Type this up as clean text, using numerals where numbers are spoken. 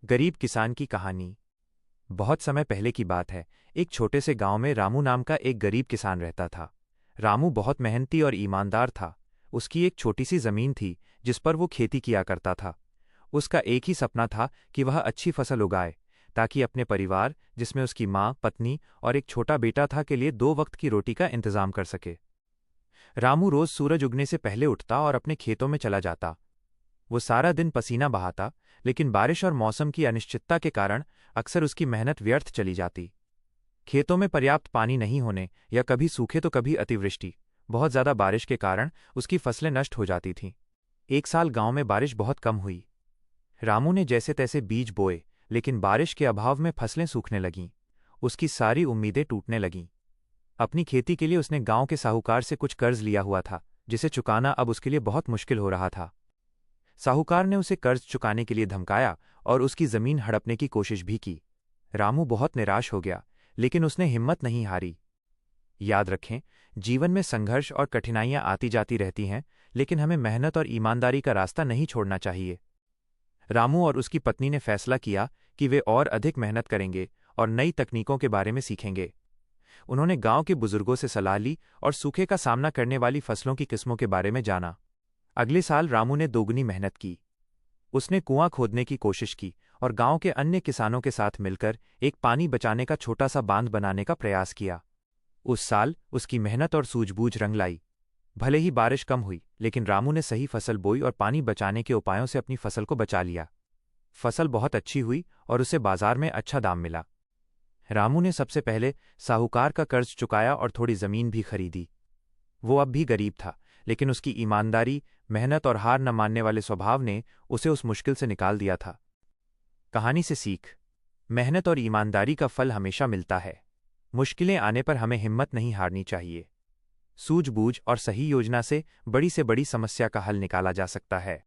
गरीब किसान की कहानी। बहुत समय पहले की बात है। एक छोटे से गांव में रामू नाम का एक गरीब किसान रहता था। रामू बहुत मेहनती और ईमानदार था। उसकी एक छोटी सी जमीन थी जिस पर वो खेती किया करता था। उसका एक ही सपना था कि वह अच्छी फसल उगाए, ताकि अपने परिवार, जिसमें उसकी माँ, पत्नी और एक छोटा बेटा था, के लिए 2 वक्त की रोटी का इंतजाम कर सके। रामू रोज सूरज उगने से पहले उठता और अपने खेतों में चला जाता। वो सारा दिन पसीना बहाता, लेकिन बारिश और मौसम की अनिश्चितता के कारण अक्सर उसकी मेहनत व्यर्थ चली जाती। खेतों में पर्याप्त पानी नहीं होने या कभी सूखे तो कभी अतिवृष्टि, बहुत ज्यादा बारिश के कारण उसकी फसलें नष्ट हो जाती थीं। एक साल गांव में बारिश बहुत कम हुई। रामू ने जैसे तैसे बीज बोए, लेकिन बारिश के अभाव में फसलें सूखने लगीं। उसकी सारी उम्मीदें टूटने लगीं। अपनी खेती के लिए उसने गांव के साहूकार से कुछ कर्ज लिया हुआ था, जिसे चुकाना अब उसके लिए बहुत मुश्किल हो रहा था। साहूकार ने उसे कर्ज चुकाने के लिए धमकाया और उसकी जमीन हड़पने की कोशिश भी की। रामू बहुत निराश हो गया, लेकिन उसने हिम्मत नहीं हारी। याद रखें, जीवन में संघर्ष और कठिनाइयां आती जाती रहती हैं, लेकिन हमें मेहनत और ईमानदारी का रास्ता नहीं छोड़ना चाहिए। रामू और उसकी पत्नी ने फैसला किया कि वे और अधिक मेहनत करेंगे और नई तकनीकों के बारे में सीखेंगे। उन्होंने गांव के बुजुर्गों से सलाह ली और सूखे का सामना करने वाली फसलों की किस्मों के बारे में जाना। अगले साल रामू ने दोगुनी मेहनत की। उसने कुआं खोदने की कोशिश की और गांव के अन्य किसानों के साथ मिलकर एक पानी बचाने का छोटा सा बांध बनाने का प्रयास किया। उस साल उसकी मेहनत और सूझबूझ रंग लाई। भले ही बारिश कम हुई, लेकिन रामू ने सही फसल बोई और पानी बचाने के उपायों से अपनी फसल को बचा लिया। फसल बहुत अच्छी हुई और उसे बाजार में अच्छा दाम मिला। रामू ने सबसे पहले साहूकार का कर्ज चुकाया और थोड़ी जमीन भी खरीदी। वो अब भी गरीब था, लेकिन उसकी ईमानदारी, मेहनत और हार न मानने वाले स्वभाव ने उसे उस मुश्किल से निकाल दिया था। कहानी से सीख। मेहनत और ईमानदारी का फल हमेशा मिलता है। मुश्किलें आने पर हमें हिम्मत नहीं हारनी चाहिए। सूझबूझ और सही योजना से बड़ी समस्या का हल निकाला जा सकता है।